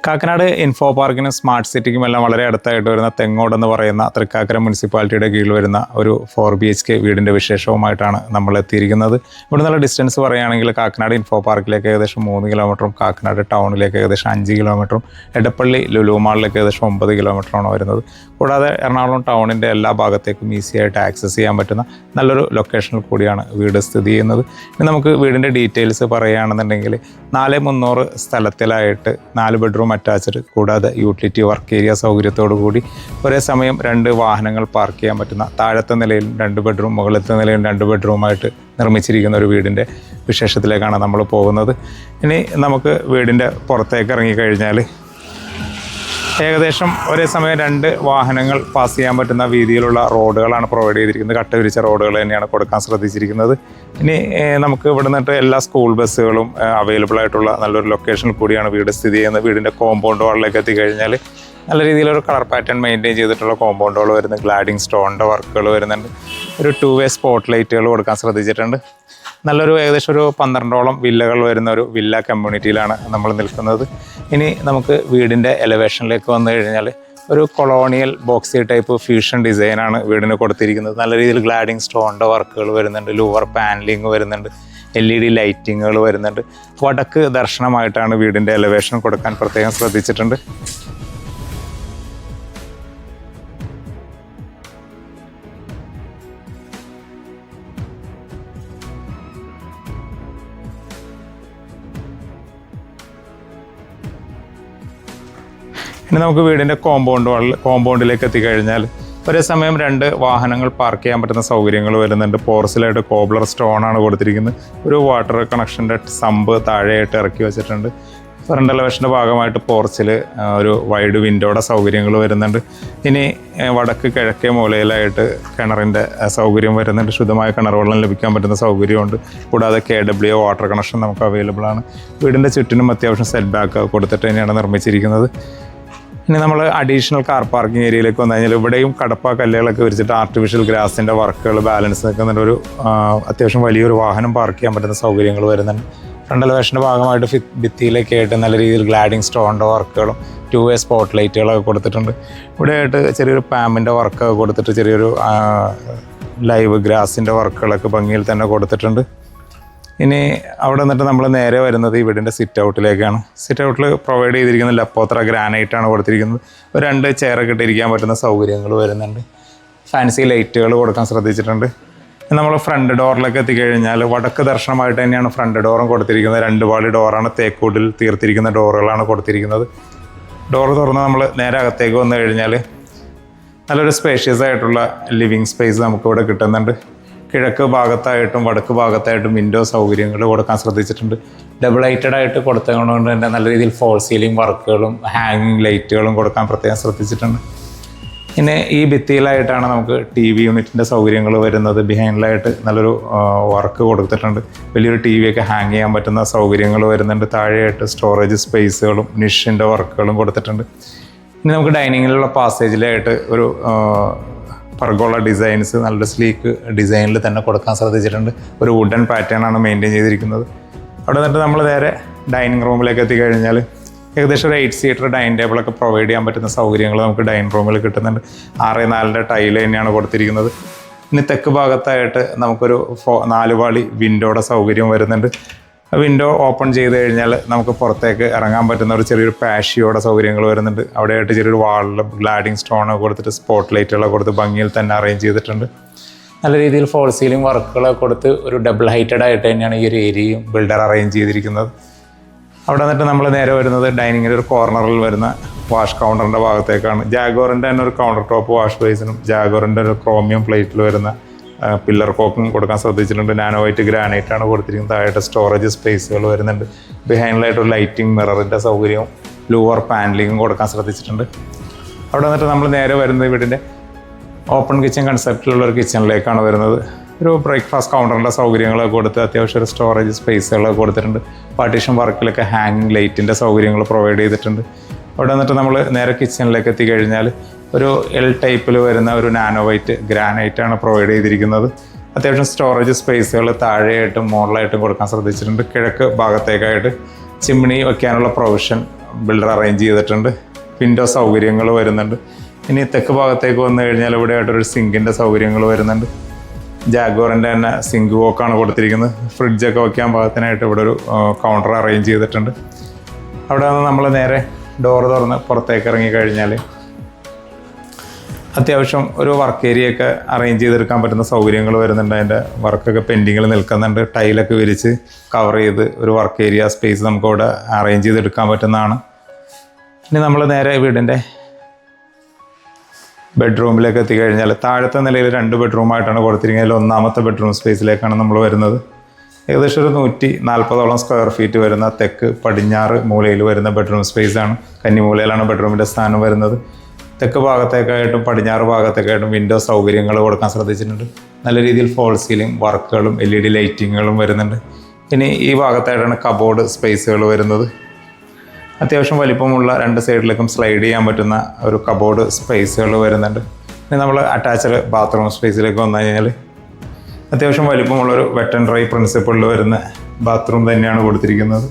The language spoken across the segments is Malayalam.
കാക്കനാട് ഇൻഫോ പാർക്കിനും സ്മാർട്ട് സിറ്റിക്കും എല്ലാം വളരെ അടുത്തായിട്ട് വരുന്ന തെങ്ങോട് എന്ന് പറയുന്ന തൃക്കാക്കര മുനിസിപ്പാലിറ്റിയുടെ കീഴിൽ വരുന്ന ഒരു 4 BHK വീടിൻ്റെ വിശേഷവുമായിട്ടാണ് നമ്മൾ എത്തിയിരിക്കുന്നത്. ഇവിടെ നിന്നുള്ള ഡിസ്റ്റൻസ് പറയുകയാണെങ്കിൽ കാക്കനാട് ഇൻഫോ പാർക്കിലേക്ക് ഏകദേശം 3 കിലോമീറ്ററും കാക്കനാട് ടൗണിലേക്ക് ഏകദേശം 5 കിലോമീറ്ററും എടപ്പള്ളി ലുലു മാളിലേക്ക് ഏകദേശം 9 കിലോമീറ്ററാണ് വരുന്നത്. കൂടാതെ എറണാകുളം ടൗണിൻ്റെ എല്ലാ ഭാഗത്തേക്കും ഈസിയായിട്ട് ആക്സസ് ചെയ്യാൻ പറ്റുന്ന നല്ലൊരു ലൊക്കേഷനിൽ കൂടിയാണ് വീട് സ്ഥിതി ചെയ്യുന്നത്. ഇനി നമുക്ക് വീടിൻ്റെ ഡീറ്റെയിൽസ് പറയുകയാണെന്നുണ്ടെങ്കിൽ 4,300 സ്ഥലത്തിലായിട്ട് 4 ബെഡ്റൂം അറ്റാച്ച്ഡ്, കൂടാതെ യൂട്ടിലിറ്റി വർക്ക് ഏരിയ സൗകര്യത്തോടു കൂടി ഒരേ സമയം 2 വാഹനങ്ങൾ പാർക്ക് ചെയ്യാൻ പറ്റുന്ന താഴത്തെ നിലയിൽ 2 ബെഡ്റൂം, മുകളിലത്തെ നിലയിൽ 2 ബെഡ്റൂമായിട്ട് നിർമ്മിച്ചിരിക്കുന്ന ഒരു വീടിൻ്റെ വിശേഷത്തിലേക്കാണ് നമ്മൾ പോകുന്നത്. ഇനി നമുക്ക് വീടിൻ്റെ പുറത്തേക്ക് ഇറങ്ങിക്കഴിഞ്ഞാൽ ഏകദേശം ഒരേ സമയം 2 വാഹനങ്ങൾ പാസ് ചെയ്യാൻ പറ്റുന്ന വീതിയിലുള്ള റോഡുകളാണ് പ്രൊവൈഡ് ചെയ്തിരിക്കുന്നത്. കട്ട വിരിച്ച റോഡുകൾ തന്നെയാണ് കൊടുക്കാൻ ശ്രദ്ധിച്ചിരിക്കുന്നത്. ഇനി നമുക്ക് ഇവിടെ നിന്നിട്ട് എല്ലാ സ്കൂൾ ബസ്സുകളും അവൈലബിൾ ആയിട്ടുള്ള നല്ലൊരു ലൊക്കേഷനിൽ കൂടിയാണ് വീട് സ്ഥിതി ചെയ്യുന്നത്. വീടിൻ്റെ കോമ്പൗണ്ട് വാളിലേക്ക് എത്തിക്കഴിഞ്ഞാൽ നല്ല രീതിയിലൊരു കളർ പാറ്റേൺ മെയിൻറ്റെയിൻ ചെയ്തിട്ടുള്ള കോമ്പൗണ്ട് വാൾ വരുന്നത്, ഗ്ലാഡിങ് സ്റ്റോണിൻ്റെ വർക്കുകൾ വരുന്നുണ്ട്, ഒരു 2-വേ സ്പോട്ട് ലൈറ്റുകൾ കൊടുക്കാൻ ശ്രദ്ധിച്ചിട്ടുണ്ട്. നല്ലൊരു ഏകദേശം ഒരു 12ഓളം വില്ലകൾ വരുന്ന ഒരു വില്ല കമ്മ്യൂണിറ്റിയിലാണ് നമ്മൾ നിൽക്കുന്നത്. ഇനി നമുക്ക് വീടിൻ്റെ എലവേഷനിലേക്ക് വന്നു കഴിഞ്ഞാൽ ഒരു കൊളോണിയൽ ബോക്സി ടൈപ്പ് ഫ്യൂഷൻ ഡിസൈനാണ് വീടിന് കൊടുത്തിരിക്കുന്നത്. നല്ല രീതിയിൽ ഗ്ലാഡിങ് സ്റ്റോണിൻ്റെ വർക്കുകൾ വരുന്നുണ്ട്, ലൂവർ പാനലിങ് വരുന്നുണ്ട്, LED ലൈറ്റിങ്ങുകൾ വരുന്നുണ്ട്. വടക്ക് ദർശനമായിട്ടാണ് വീടിൻ്റെ എലവേഷൻ കൊടുക്കാൻ പ്രത്യേകം ശ്രദ്ധിച്ചിട്ടുണ്ട്. ഇനി നമുക്ക് വീടിൻ്റെ കോമ്പൗണ്ടിലേക്ക് എത്തിക്കഴിഞ്ഞാൽ ഒരേ സമയം 2 വാഹനങ്ങൾ പാർക്ക് ചെയ്യാൻ പറ്റുന്ന സൗകര്യങ്ങൾ വരുന്നുണ്ട്. പോർസിലായിട്ട് കോബ്ലർ സ്റ്റോണാണ് കൊടുത്തിരിക്കുന്നത്. ഒരു വാട്ടർ കണക്ഷൻ്റെ സമ്പ് താഴെയായിട്ട് ഇറക്കി വെച്ചിട്ടുണ്ട്. ഫ്രണ്ട് എലവേഷൻ്റെ ഭാഗമായിട്ട് പോർച്ചിൽ ഒരു വൈഡ് വിൻഡോയുടെ സൗകര്യങ്ങൾ വരുന്നുണ്ട്. ഇനി വടക്ക് കിഴക്കേ മൂലയിലായിട്ട് കിണറിൻ്റെ സൗകര്യം വരുന്നുണ്ട്. ശുദ്ധമായ കിണർ വെള്ളം ലഭിക്കാൻ പറ്റുന്ന സൗകര്യമുണ്ട്. കൂടാതെ KW വാട്ടർ കണക്ഷൻ നമുക്ക് അവൈലബിൾ ആണ്. വീടിൻ്റെ ചുറ്റിനും അത്യാവശ്യം സെറ്റ് ബാക്ക് കൊടുത്തിട്ട് തന്നെയാണ് നിർമ്മിച്ചിരിക്കുന്നത്. ഇനി നമ്മൾ അഡീഷണൽ കാർ പാർക്കിംഗ് ഏരിയയിലേക്ക് വന്നു കഴിഞ്ഞാൽ ഇവിടെയും കടപ്പ കല്ലുകളൊക്കെ വിരിച്ചിട്ട് ആർട്ടിഫിഷ്യൽ ഗ്രാസിൻ്റെ വർക്കുകൾ ബാലൻസ് നിൽക്കുന്ന ഒരു അത്യാവശ്യം വലിയൊരു വാഹനം പാർക്ക് ചെയ്യാൻ പറ്റുന്ന സൗകര്യങ്ങൾ വരുന്നുണ്ട്. ഫ്രണ്ട് എലവേഷൻ്റെ ഭാഗമായിട്ട് ഭിത്തിയിലേക്കായിട്ട് നല്ല രീതിയിൽ ഗ്ലാഡിങ് സ്റ്റോണിൻ്റെ വർക്കുകളും 2-വേ സ്പോട്ട് ലൈറ്റുകളൊക്കെ കൊടുത്തിട്ടുണ്ട്. ഇവിടെയായിട്ട് ചെറിയൊരു പാമ്പിൻ്റെ വർക്കൊക്കെ കൊടുത്തിട്ട് ചെറിയൊരു ലൈവ് ഗ്രാസിൻ്റെ വർക്കുകളൊക്കെ ഭംഗിയിൽ തന്നെ കൊടുത്തിട്ടുണ്ട്. ഇനി അവിടെ നിന്നിട്ട് നമ്മൾ നേരെ വരുന്നത് വീടിൻ്റെ സിറ്റ് ഔട്ടിലേക്കാണ്. സിറ്റ് ഔട്ടിൽ പ്രൊവൈഡ് ചെയ്തിരിക്കുന്ന ലപ്പോത്ര ഗ്രാനൈറ്റാണ് കൊടുത്തിരിക്കുന്നത്. ഒരു 2 ചെയറൊക്കെ ഇട്ടിരിക്കാൻ പറ്റുന്ന സൗകര്യങ്ങൾ വരുന്നുണ്ട്. ഫാൻസി ലൈറ്റുകൾ കൊടുക്കാൻ ശ്രദ്ധിച്ചിട്ടുണ്ട്. നമ്മൾ ഫ്രണ്ട് ഡോറിലേക്ക് എത്തിക്കഴിഞ്ഞാൽ വടക്ക് ദർശനമായിട്ട് തന്നെയാണ് ഫ്രണ്ട് ഡോറും കൊടുത്തിരിക്കുന്നത്. 2 പാളി ഡോറാണ്, തേക്കൂട്ടിൽ തീർത്തിരിക്കുന്ന ഡോറുകളാണ് കൊടുത്തിരിക്കുന്നത്. ഡോറ് തുറന്ന് നമ്മൾ നേരെ അകത്തേക്ക് വന്നു കഴിഞ്ഞാൽ നല്ലൊരു സ്പേഷ്യസ് ആയിട്ടുള്ള ലിവിങ് സ്പേസ് നമുക്കിവിടെ കിട്ടുന്നുണ്ട്. കിഴക്ക് ഭാഗത്തായിട്ടും വടക്ക് ഭാഗത്തായിട്ടും വിൻഡോ സൗകര്യങ്ങൾ കൊടുക്കാൻ ശ്രദ്ധിച്ചിട്ടുണ്ട്. ഡബിൾ ലൈറ്റഡ് ആയിട്ട് കൊടുത്തതുകൊണ്ട് തന്നെ നല്ല രീതിയിൽ ഫോൾ സീലിംഗ് വർക്കുകളും ഹാങ്ങിങ് ലൈറ്റുകളും കൊടുക്കാൻ പ്രത്യേകം ശ്രദ്ധിച്ചിട്ടുണ്ട്. പിന്നെ ഈ ഭിത്തിയിലായിട്ടാണ് നമുക്ക് TV യൂണിറ്റിൻ്റെ സൗകര്യങ്ങൾ വരുന്നത്. ബിഹൈൻഡിലായിട്ട് നല്ലൊരു വർക്ക് കൊടുത്തിട്ടുണ്ട്. വലിയൊരു TV ഒക്കെ ഹാങ് ചെയ്യാൻ പറ്റുന്ന സൗകര്യങ്ങൾ വരുന്നുണ്ട്. താഴെയായിട്ട് സ്റ്റോറേജ് സ്പേസുകളും നിഷിൻ്റെ വർക്കുകളും കൊടുത്തിട്ടുണ്ട്. ഇനി നമുക്ക് ഡൈനിങ്ങിലുള്ള പാസേജിലായിട്ട് ഒരു പർഗോള ഡിസൈൻസ് നല്ലൊരു സ്ലീക്ക് ഡിസൈനിൽ തന്നെ കൊടുക്കാൻ ശ്രദ്ധിച്ചിട്ടുണ്ട്. ഒരു വുഡൻ പാറ്റേൺ ആണ് മെയിൻറ്റെയിൻ ചെയ്തിരിക്കുന്നത്. അവിടെ നിന്നിട്ട് നമ്മൾ നേരെ ഡൈനിങ് റൂമിലേക്ക് എത്തിക്കഴിഞ്ഞാൽ ഏകദേശം ഒരു 8 സീറ്റർ ഡൈനിങ് ടേബിളൊക്കെ പ്രൊവൈഡ് ചെയ്യാൻ പറ്റുന്ന സൗകര്യങ്ങൾ നമുക്ക് ഡൈനിങ് റൂമിൽ കിട്ടുന്നുണ്ട്. 6x4 ടൈല് തന്നെയാണ് കൊടുത്തിരിക്കുന്നത്. ഇനി തെക്ക് ഭാഗത്തായിട്ട് നമുക്കൊരു 4 പാളി വിൻഡോയുടെ സൗകര്യം വരുന്നുണ്ട്. വിൻഡോ ഓപ്പൺ ചെയ്ത് കഴിഞ്ഞാൽ നമുക്ക് പുറത്തേക്ക് ഇറങ്ങാൻ പറ്റുന്ന ഒരു ചെറിയൊരു പാഷിയോടെ സൗകര്യങ്ങൾ വരുന്നുണ്ട്. അവിടെയായിട്ട് ചെറിയൊരു വാളിൽ ഗ്ലാഡിങ് സ്റ്റോണൊക്കെ കൊടുത്തിട്ട് സ്പോട്ട് ലൈറ്റുകളൊക്കെ കൊടുത്ത് ഭംഗിയിൽ തന്നെ അറേഞ്ച് ചെയ്തിട്ടുണ്ട്. നല്ല രീതിയിൽ ഫോൾ സീലിംഗ് വർക്കുകളൊക്കെ കൊടുത്ത് ഒരു ഡബിൾ ഹൈറ്റഡ് ആയിട്ട് തന്നെയാണ് ഈ ഒരു ഏരിയയും ബിൽഡർ അറേഞ്ച് ചെയ്തിരിക്കുന്നത്. അവിടെ നിന്നിട്ട് നമ്മൾ നേരെ വരുന്നത് ഡൈനിങ്ങിൻ്റെ ഒരു കോർണറിൽ വരുന്ന വാഷ് കൗണ്ടറിൻ്റെ ഭാഗത്തേക്കാണ്. ജാഗോറിൻ്റെ തന്നെ ഒരു കൗണ്ടർ ടോപ്പ് വാഷ് ബേസിനും ജാഗോറിൻ്റെ ഒരു ക്രോമിയം പ്ലേറ്റിൽ വരുന്ന പില്ലർ കോക്കും കൊടുക്കാൻ ശ്രദ്ധിച്ചിട്ടുണ്ട്. നാനോ വൈറ്റ് ഗ്രാനൈറ്റാണ് കൊടുത്തിരിക്കുന്നത്. താഴെ സ്റ്റോറേജ് സ്പേസുകൾ വരുന്നുണ്ട്. ബിഹൈൻഡിലായിട്ടൊരു ലൈറ്റിംഗ് മിററിൻ്റെ സൗകര്യവും ലൂവർ പാനലിങ്ങും കൊടുക്കാൻ ശ്രദ്ധിച്ചിട്ടുണ്ട്. അവിടെ നിന്നിട്ട് നമ്മൾ നേരെ വരുന്നത് വീടിൻ്റെ ഓപ്പൺ കിച്ചൺ കൺസെപ്റ്റിലുള്ള ഒരു കിച്ചണിലേക്കാണ് വരുന്നത്. ഒരു ബ്രേക്ക്ഫാസ്റ്റ് കൗണ്ടറിൻ്റെ സൗകര്യങ്ങളൊക്കെ കൊടുത്ത് അത്യാവശ്യം ഒരു സ്റ്റോറേജ് സ്പേസുകളൊക്കെ കൊടുത്തിട്ടുണ്ട്. പാർട്ടീഷൻ വർക്കിലൊക്കെ ഹാങ്ങിങ് ലൈറ്റിൻ്റെ സൗകര്യങ്ങൾ പ്രൊവൈഡ് ചെയ്തിട്ടുണ്ട്. അവിടെ നിന്നിട്ട് നമ്മൾ നേരെ കിച്ചണിലേക്ക് എത്തിക്കഴിഞ്ഞാൽ ഒരു L ടൈപ്പിൽ വരുന്ന ഒരു നാനോ വൈറ്റ് ഗ്രാനൈറ്റാണ് പ്രൊവൈഡ് ചെയ്തിരിക്കുന്നത്. അത്യാവശ്യം സ്റ്റോറേജ് സ്പേസുകൾ താഴെയായിട്ടും മുകളിലായിട്ടും കൊടുക്കാൻ ശ്രദ്ധിച്ചിട്ടുണ്ട്. കിഴക്ക് ഭാഗത്തേക്കായിട്ട് ചിമ്മിണി വയ്ക്കാനുള്ള പ്രൊവിഷൻ ബിൽഡർ അറേഞ്ച് ചെയ്തിട്ടുണ്ട്. വിൻഡോ സൗകര്യങ്ങൾ വരുന്നുണ്ട്. ഇനി തെക്ക് ഭാഗത്തേക്ക് വന്നു കഴിഞ്ഞാൽ ഇവിടെ ആയിട്ടൊരു സിങ്കിൻ്റെ സൗകര്യങ്ങൾ വരുന്നുണ്ട്. ജാഗ്വറിൻ്റെ തന്നെ സിങ്ക് വോക്കാണ് കൊടുത്തിരിക്കുന്നത്. ഫ്രിഡ്ജൊക്കെ വയ്ക്കാൻ പാകത്തിനായിട്ട് ഇവിടെ ഒരു കൗണ്ടർ അറേഞ്ച് ചെയ്തിട്ടുണ്ട്. അവിടെ നിന്ന് നമ്മൾ നേരെ ഡോറ് തുറന്ന് പുറത്തേക്ക് ഇറങ്ങി കഴിഞ്ഞാൽ അത്യാവശ്യം ഒരു വർക്ക് ഏരിയയൊക്കെ അറേഞ്ച് ചെയ്തെടുക്കാൻ പറ്റുന്ന സൗകര്യങ്ങൾ വരുന്നുണ്ട്. അതിൻ്റെ വർക്കൊക്കെ പെൻഡിങ്ങിൽ നിൽക്കുന്നുണ്ട്. ടൈലൊക്കെ വിരിച്ച് കവർ ചെയ്ത് ഒരു വർക്ക് ഏരിയ സ്പേസ് നമുക്കവിടെ അറേഞ്ച് ചെയ്തെടുക്കാൻ പറ്റുന്നതാണ്. ഇനി നമ്മൾ നേരെ വീടിൻ്റെ ബെഡ്റൂമിലേക്ക് എത്തിക്കഴിഞ്ഞാൽ താഴത്തെ നിലയിൽ 2 ബെഡ്റൂമായിട്ടാണ് കൊടുത്തിരിക്കുന്നത്. ഒന്നാമത്തെ ബെഡ്റൂം സ്പേസിലേക്കാണ് നമ്മൾ വരുന്നത്. ഏകദേശം ഒരു 140ഓളം സ്ക്വയർ ഫീറ്റ് വരുന്ന തെക്ക് പടിഞ്ഞാറ് മൂലയിൽ വരുന്ന ബെഡ്റൂം സ്പേസാണ്. കന്നിമൂലയിലാണ് ബെഡ്റൂമിൻ്റെ സ്ഥാനം വരുന്നത്. തെക്ക് ഭാഗത്തേക്കായിട്ടും പടിഞ്ഞാറ് ഭാഗത്തേക്കായിട്ടും വിൻഡോ സൗകര്യങ്ങൾ കൊടുക്കാൻ ശ്രദ്ധിച്ചിട്ടുണ്ട്. നല്ല രീതിയിൽ ഫോൾ സീലിംഗ് വർക്കുകളും LED ലൈറ്റിങ്ങുകളും വരുന്നുണ്ട്. ഇനി ഈ ഭാഗത്തായിട്ടാണ് കബോർഡ് സ്പേസുകൾ വരുന്നത്. അത്യാവശ്യം വലിപ്പമുള്ള 2 സൈഡിലേക്കും സ്ലൈഡ് ചെയ്യാൻ പറ്റുന്ന ഒരു കബോർഡ് സ്പേസുകൾ വരുന്നുണ്ട്. ഇനി നമ്മൾ അറ്റാച്ച്ഡ് ബാത്റൂം സ്പേസിലേക്ക് വന്നു കഴിഞ്ഞാൽ അത്യാവശ്യം വലിപ്പമുള്ളൊരു വെറ്റ് ആൻഡ് ഡ്രൈ പ്രിൻസിപ്പിളിൽ വരുന്ന ബാത്റൂം തന്നെയാണ് കൊടുത്തിരിക്കുന്നത്.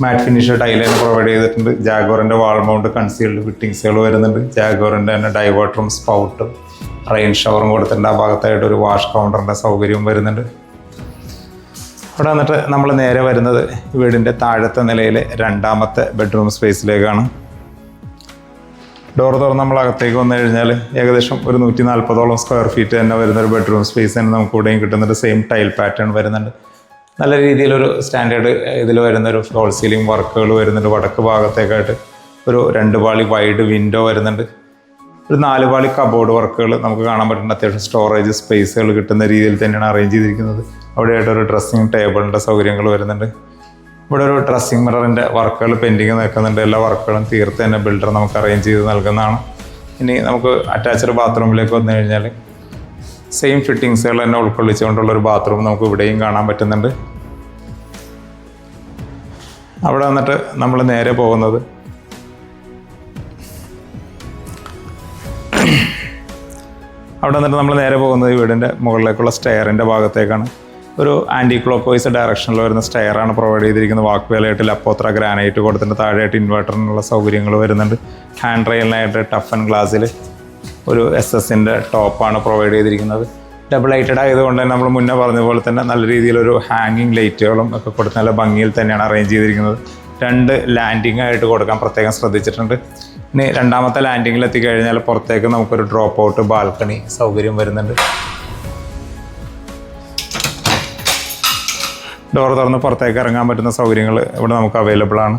മാറ്റ് ഫിനിഷ് ടൈലൈന് പ്രൊവൈഡ് ചെയ്തിട്ടുണ്ട്. ജാഗ്വറിൻ്റെ വാൾ മൗണ്ട് കൺസീൽഡ് ഫിറ്റിങ്സുകൾ വരുന്നുണ്ട്. ജാഗ്വറിൻ്റെ തന്നെ ഡൈവേർട്ടറും സ്പൗട്ടും റെയിൻ ഷവറും കൊടുത്തിട്ടുണ്ട്. ആ ഭാഗത്തായിട്ട് ഒരു വാഷ് കൗണ്ടറിൻ്റെ സൗകര്യവും വരുന്നുണ്ട്. അവിടെ വന്നിട്ട് നമ്മൾ നേരെ വരുന്നത് വീടിൻ്റെ താഴത്തെ നിലയിലെ 2ാമത്തെ ബെഡ്റൂം സ്പേസിലേക്കാണ്. ഡോർ തുറന്ന് നമ്മൾ അകത്തേക്ക് വന്നു കഴിഞ്ഞാൽ ഏകദേശം ഒരു 140ഓളം സ്ക്വയർ ഫീറ്റ് തന്നെ വരുന്നൊരു ബെഡ്റൂം സ്പേസ് തന്നെ നമുക്ക് ഇവിടെയും കിട്ടുന്നുണ്ട്. സെയിം ടൈൽ പാറ്റേൺ വരുന്നുണ്ട്. നല്ല രീതിയിലൊരു സ്റ്റാൻഡേർഡ് ഇതിൽ വരുന്നൊരു ഫോൾ സീലിംഗ് വർക്കുകൾ വരുന്നുണ്ട്. വടക്ക് ഭാഗത്തേക്കായിട്ട് ഒരു 2 പാളി വൈഡ് വിൻഡോ വരുന്നുണ്ട്. ഒരു 4 പാളി കബോർഡ് വർക്കുകൾ നമുക്ക് കാണാൻ പറ്റുന്ന അത്യാവശ്യം സ്റ്റോറേജ് സ്പേസുകൾ കിട്ടുന്ന രീതിയിൽ തന്നെയാണ് അറേഞ്ച് ചെയ്തിരിക്കുന്നത്. അവിടെയായിട്ടൊരു ഡ്രസ്സിങ് ടേബിളിൻ്റെ സൗകര്യങ്ങൾ വരുന്നുണ്ട്. ഇവിടെ ഒരു ഡ്രസ്സിങ് മിററിൻ്റെ വർക്കുകൾ പെൻഡിങ് നിൽക്കുന്നുണ്ട്. എല്ലാ വർക്കുകളും തീർത്ത് തന്നെ ബിൽഡർ നമുക്ക് അറേഞ്ച് ചെയ്ത് നൽകുന്നതാണ്. ഇനി നമുക്ക് അറ്റാച്ച്ഡ് ബാത്റൂമിലേക്ക് വന്നു കഴിഞ്ഞാൽ സെയിം ഫിറ്റിങ്സുകൾ തന്നെ ഉൾക്കൊള്ളിച്ചുകൊണ്ടുള്ളൊരു ബാത്റൂം നമുക്ക് ഇവിടെയും കാണാൻ പറ്റുന്നുണ്ട്. അവിടെ വന്നിട്ട് നമ്മൾ നേരെ പോകുന്നത് ഈ വീടിൻ്റെ മുകളിലേക്കുള്ള സ്റ്റെയറിൻ്റെ ഭാഗത്തേക്കാണ്. ഒരു ആൻറ്റി ക്ലോക്ക് വൈസ് ഡയറക്ഷനിൽ വരുന്ന സ്റ്റെയറാണ് പ്രൊവൈഡ് ചെയ്തിരിക്കുന്നത്. വാക്ക് വേലയായിട്ട് ലപ്പോത്ര ഗ്രാനൈറ്റ് കൊടുത്തിട്ട് താഴെയായിട്ട് ഇൻവെർട്ടറിനുള്ള സൗകര്യങ്ങൾ വരുന്നുണ്ട്. ഹാൻഡ് റെയിലിനായിട്ട് ടഫ് ആൻഡ് ഗ്ലാസ്സിൽ ഒരു SS-ൻ്റെ ടോപ്പാണ് പ്രൊവൈഡ് ചെയ്തിരിക്കുന്നത്. ഡബിൾ ലൈറ്റഡ് ആയതുകൊണ്ട് തന്നെ നമ്മൾ മുന്നേ പറഞ്ഞ പോലെ തന്നെ നല്ല രീതിയിലൊരു ഹാങ്ങിങ് ലൈറ്റുകളും ഒക്കെ കൊടുത്ത് നല്ല ഭംഗിയിൽ തന്നെയാണ് അറേഞ്ച് ചെയ്തിരിക്കുന്നത്. 2 ലാൻഡിങ് ആയിട്ട് കൊടുക്കാൻ പ്രത്യേകം ശ്രദ്ധിച്ചിട്ടുണ്ട്. ഇനി 2ാമത്തെ ലാൻഡിങ്ങിൽ എത്തിക്കഴിഞ്ഞാൽ പുറത്തേക്ക് നമുക്കൊരു ഡ്രോപ്പ് ഔട്ട് ബാൽക്കണി സൗകര്യം വരുന്നുണ്ട്. ഡോർ തുറന്ന് പുറത്തേക്ക് ഇറങ്ങാൻ പറ്റുന്ന സൗകര്യങ്ങൾ ഇവിടെ നമുക്ക് അവൈലബിൾ ആണ്.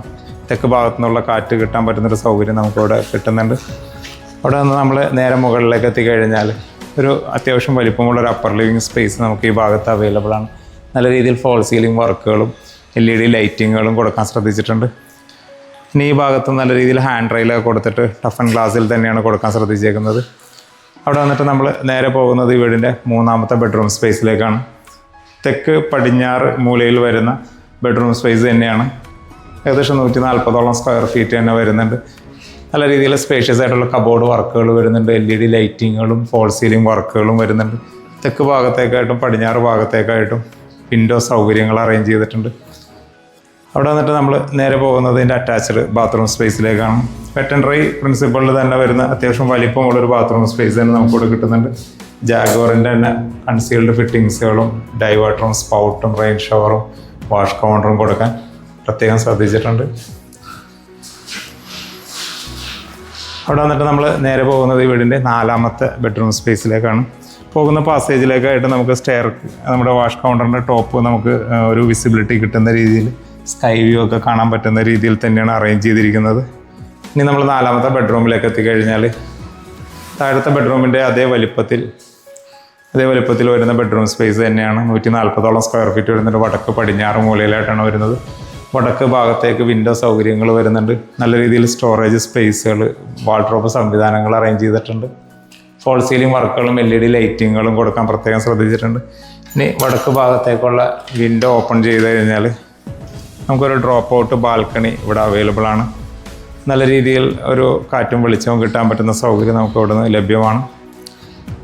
തെക്ക് ഭാഗത്തു നിന്നുള്ള കാറ്റ് കിട്ടാൻ പറ്റുന്നൊരു സൗകര്യം നമുക്കിവിടെ കിട്ടുന്നുണ്ട്. അവിടെ നിന്ന് നമ്മൾ നേരെ മുകളിലേക്ക് എത്തിക്കഴിഞ്ഞാൽ ഒരു അത്യാവശ്യം വലിപ്പമുള്ളൊരു അപ്പർ ലിവിങ് സ്പേസ് നമുക്ക് ഈ ഭാഗത്ത് അവൈലബിൾ ആണ്. നല്ല രീതിയിൽ ഫോൾ സീലിംഗ് വർക്കുകളും LED ലൈറ്റിങ്ങുകളും കൊടുക്കാൻ ശ്രദ്ധിച്ചിട്ടുണ്ട്. ഇനി ഈ ഭാഗത്ത് നല്ല രീതിയിൽ ഹാൻഡ് റെയിലൊക്കെ കൊടുത്തിട്ട് ടഫ് ആൻഡ് ഗ്ലാസ്സിൽ തന്നെയാണ് കൊടുക്കാൻ ശ്രദ്ധിച്ചേക്കുന്നത്. അവിടെ വന്നിട്ട് നമ്മൾ നേരെ പോകുന്നത് ഈ വീടിൻ്റെ 3ാമത്തെ ബെഡ്റൂം സ്പേസിലേക്കാണ്. തെക്ക് പടിഞ്ഞാറ് മൂലയിൽ വരുന്ന ബെഡ്റൂം സ്പേസ് തന്നെയാണ്. ഏകദേശം 140ഓളം സ്ക്വയർ ഫീറ്റ് തന്നെ വരുന്നുണ്ട്. നല്ല രീതിയിൽ സ്പേഷ്യസ് ആയിട്ടുള്ള കബോർഡ് വർക്കുകൾ വരുന്നുണ്ട്. LED ലൈറ്റിങ്ങുകളും ഫോൾ സീലിംഗ് വർക്കുകളും വരുന്നുണ്ട്. തെക്ക് ഭാഗത്തേക്കായിട്ടും പടിഞ്ഞാറ് ഭാഗത്തേക്കായിട്ടും വിൻഡോ സൗകര്യങ്ങൾ അറേഞ്ച് ചെയ്തിട്ടുണ്ട്. അവിടെ വന്നിട്ട് നമ്മൾ നേരെ പോകുന്നത് ഇതിൻ്റെ അറ്റാച്ച്ഡ് ബാത്റൂം സ്പേസിലേക്കാണ്. വെറ്റ് ആൻഡ് ഡ്രൈ പ്രിൻസിപ്പിളിൽ തന്നെ വരുന്ന അത്യാവശ്യം വലിപ്പമുള്ളൊരു ബാത്റൂം സ്പേസ് തന്നെ നമുക്കിവിടെ കിട്ടുന്നുണ്ട്. ജാഗ്വറിൻ്റെ തന്നെ കൺസീൽഡ് ഫിറ്റിങ്സുകളും ഡൈവേർട്ടറും സ്പൗട്ടും റെയിൻ ഷവറും വാഷ് കൗണ്ടറും കൊടുക്കാൻ പ്രത്യേകം ശ്രദ്ധിച്ചിട്ടുണ്ട്. അവിടെ വന്നിട്ട് നമ്മൾ നേരെ പോകുന്നത് ഈ വീടിൻ്റെ 4ാമത്തെ ബെഡ്റൂം സ്പേസിലേക്കാണ്. പോകുന്ന പാസേജിലേക്കായിട്ട് നമുക്ക് സ്റ്റെയർ നമ്മുടെ വാഷ് കൗണ്ടറിൻ്റെ ടോപ്പ് നമുക്ക് ഒരു വിസിബിലിറ്റി കിട്ടുന്ന രീതിയിൽ സ്കൈ വ്യൂ ഒക്കെ കാണാൻ പറ്റുന്ന രീതിയിൽ തന്നെയാണ് അറേഞ്ച് ചെയ്തിരിക്കുന്നത്. ഇനി നമ്മൾ 4ാമത്തെ ബെഡ്റൂമിലേക്ക് എത്തിക്കഴിഞ്ഞാൽ താഴത്തെ ബെഡ്റൂമിൻ്റെ അതേ വലിപ്പത്തിൽ വരുന്ന ബെഡ്റൂം സ്പേസ് തന്നെയാണ്. 140ഓളം സ്ക്വയർ ഫീറ്റ് വരുന്നുണ്ട്. വടക്ക് പടിഞ്ഞാറ് മൂലയിലായിട്ടാണ് വരുന്നത്. വടക്ക് ഭാഗത്തേക്ക് വിൻഡോ സൗകര്യങ്ങൾ വരുന്നുണ്ട്. നല്ല രീതിയിൽ സ്റ്റോറേജ് സ്പേസുകൾ വാൾഡ്രോബ് സംവിധാനങ്ങൾ അറേഞ്ച് ചെയ്തിട്ടുണ്ട്. ഫോൾ സീലിംഗ് വർക്കുകളും LED ലൈറ്റിങ്ങുകളും കൊടുക്കാൻ പ്രത്യേകം ശ്രദ്ധിച്ചിട്ടുണ്ട്. ഇനി വടക്ക് ഭാഗത്തേക്കുള്ള വിൻഡോ ഓപ്പൺ ചെയ്ത് കഴിഞ്ഞാൽ നമുക്കൊരു ഡ്രോപ്പ് ഔട്ട് ബാൽക്കണി ഇവിടെ അവൈലബിൾ ആണ്. നല്ല രീതിയിൽ ഒരു കാറ്റും വെളിച്ചവും കിട്ടാൻ പറ്റുന്ന സൗകര്യം നമുക്ക് ഇവിടെ നിന്ന് ലഭ്യമാണ്.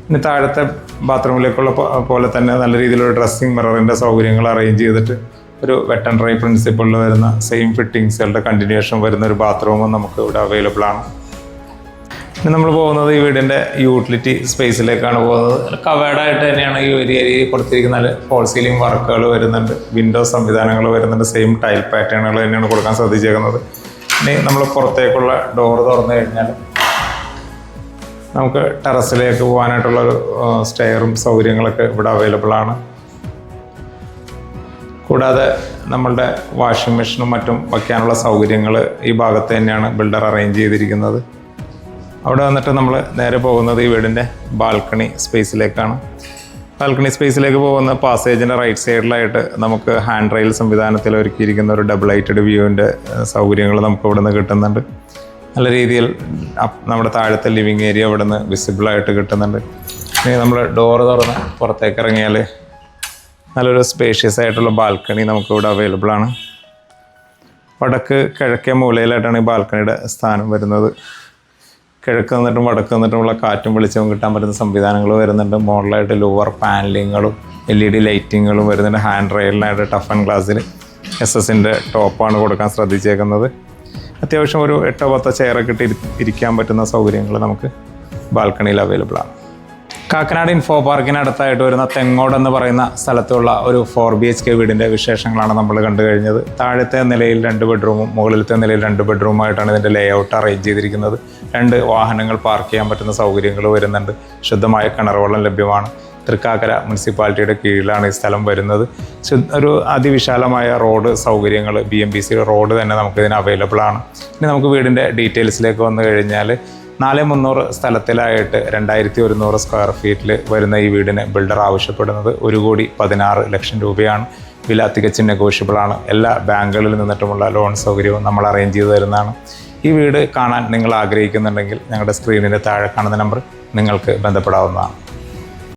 ഇനി താഴത്തെ ബാത്റൂമിലേക്കുള്ള പോലെ തന്നെ നല്ല രീതിയിലൊരു ഡ്രസ്സിങ് മിററിൻ്റെ സൗകര്യങ്ങൾ അറേഞ്ച് ചെയ്തിട്ട് ഒരു വെറ്റ് ആൻഡ് ഡ്രൈ പ്രിൻസിപ്പിളിൽ വരുന്ന സെയിം ഫിറ്റിങ്സുകളുടെ കണ്ടിന്യൂഷൻ വരുന്ന ഒരു ബാത്റൂമും നമുക്ക് ഇവിടെ അവൈലബിൾ ആണ്. ഇനി നമ്മൾ പോകുന്നത് ഈ വീടിൻ്റെ യൂട്ടിലിറ്റി സ്പേസിലേക്കാണ് പോകുന്നത്. കവേർഡായിട്ട് തന്നെയാണ് ഈ ഒരു ഏരിയയിൽ കൊടുത്തിരിക്കുന്നത്. ഫോൾ സീലിംഗ് വർക്കുകൾ വരുന്നുണ്ട്, വിൻഡോ സംവിധാനങ്ങൾ വരുന്നുണ്ട്, സെയിം ടൈൽ പാറ്റേണുകൾ തന്നെയാണ് കൊടുക്കാൻ ശ്രദ്ധിച്ചേക്കുന്നത്. ഇനി നമ്മൾ പുറത്തേക്കുള്ള ഡോർ തുറന്നു കഴിഞ്ഞാൽ നമുക്ക് ടെറസിലേക്ക് പോകാനായിട്ടുള്ളൊരു സ്റ്റെയറും സൗകര്യങ്ങളൊക്കെ ഇവിടെ അവൈലബിൾ ആണ്. കൂടാതെ നമ്മളുടെ വാഷിംഗ് മെഷീനും മറ്റും വയ്ക്കാനുള്ള സൗകര്യങ്ങൾ ഈ ഭാഗത്ത് തന്നെയാണ് ബിൽഡർ അറേഞ്ച് ചെയ്തിരിക്കുന്നത്. അവിടെ വന്നിട്ട് നമ്മൾ നേരെ പോകുന്നത് ഈ വീടിൻ്റെ ബാൽക്കണി സ്പേസിലേക്കാണ്. ബാൽക്കണി സ്പേസിലേക്ക് പോകുന്ന പാസേജിൻ്റെ റൈറ്റ് സൈഡിലായിട്ട് നമുക്ക് ഹാൻഡ് റെയിൽ സംവിധാനത്തിൽ ഒരുക്കിയിരിക്കുന്ന ഒരു ഡബിൾ ലൈറ്റഡ് വ്യൂവിൻ്റെ സൗകര്യങ്ങൾ നമുക്ക് ഇവിടെ നിന്ന് കിട്ടുന്നുണ്ട്. നല്ല രീതിയിൽ നമ്മുടെ താഴത്തെ ലിവിങ് ഏരിയ ഇവിടെ നിന്ന് വിസിബിളായിട്ട് കിട്ടുന്നുണ്ട്. ഇനി നമ്മൾ ഡോറ് തുറന്ന് പുറത്തേക്ക് ഇറങ്ങിയാൽ നല്ലൊരു സ്പേഷ്യസ് ആയിട്ടുള്ള ബാൽക്കണി നമുക്കിവിടെ അവൈലബിൾ ആണ്. വടക്ക് കിഴക്കേ മൂലയിലായിട്ടാണ് ഈ ബാൽക്കണിയുടെ സ്ഥാനം വരുന്നത്. കിഴക്ക് നിന്നിട്ടും വടക്ക് നിന്നിട്ടുമുള്ള കാറ്റും വെളിച്ചവും കിട്ടാൻ പറ്റുന്ന സംവിധാനങ്ങൾ വരുന്നുണ്ട്. മോഡലായിട്ട് ലോവർ പാനലിങ്ങുകളും LED ലൈറ്റിങ്ങുകളും വരുന്നുണ്ട്. ഹാൻഡ് റെയിലിനായിട്ട് ടഫ് ആൻഡ് ഗ്ലാസ്സിൽ SS-ൻ്റെ ടോപ്പാണ് കൊടുക്കാൻ ശ്രദ്ധിച്ചേക്കുന്നത്. അത്യാവശ്യം ഒരു 8-10 ചെയറൊക്കെ ഇട്ട് ഇരിക്കാൻ പറ്റുന്ന സൗകര്യങ്ങൾ നമുക്ക് ബാൽക്കണിയിൽ അവൈലബിൾ ആണ്. കാക്കനാട് ഇൻഫോ പാർക്കിന് അടുത്തായിട്ട് വരുന്ന തെങ്ങോട് എന്ന് പറയുന്ന സ്ഥലത്തുള്ള ഒരു 4 BHK വീടിൻ്റെ വിശേഷങ്ങളാണ് നമ്മൾ കണ്ടു കഴിഞ്ഞത്. താഴത്തെ നിലയിൽ 2 ബെഡ്റൂമും മുകളിലത്തെ നിലയിൽ 2 ബെഡ്റൂമായിട്ടാണ് ഇതിൻ്റെ ലേഔട്ട് അറേഞ്ച് ചെയ്തിരിക്കുന്നത്. 2 വാഹനങ്ങൾ പാർക്ക് ചെയ്യാൻ പറ്റുന്ന സൗകര്യങ്ങൾ വരുന്നുണ്ട്. ശുദ്ധമായ കിണർവെള്ളം ലഭ്യമാണ്. തൃക്കാക്കര മുനിസിപ്പാലിറ്റിയുടെ കീഴിലാണ് ഈ സ്ഥലം വരുന്നത്. ഒരു അതിവിശാലമായ റോഡ് സൗകര്യങ്ങൾ, BMBC റോഡ് തന്നെ നമുക്കിതിന് അവൈലബിൾ ആണ്. ഇനി നമുക്ക് വീടിൻ്റെ ഡീറ്റെയിൽസിലേക്ക് വന്നു കഴിഞ്ഞാൽ 4300 സ്ഥലത്തിലായിട്ട് 2100 സ്ക്വയർ ഫീറ്റിൽ വരുന്ന ഈ വീടിന് ബിൽഡർ ആവശ്യപ്പെടുന്നത് 1,16,00,000 രൂപയാണ്. വില തികച്ചും നെഗോഷ്യബിളാണ്. എല്ലാ ബാങ്കുകളിൽ നിന്നിട്ടുമുള്ള ലോൺ സൗകര്യവും നമ്മൾ അറേഞ്ച് ചെയ്ത് തരുന്നതാണ്. ഈ വീട് കാണാൻ നിങ്ങൾ ആഗ്രഹിക്കുന്നുണ്ടെങ്കിൽ ഞങ്ങളുടെ സ്ക്രീനിൻ്റെ താഴെ കാണുന്ന നമ്പർ നിങ്ങൾക്ക് ബന്ധപ്പെടാവുന്നതാണ്.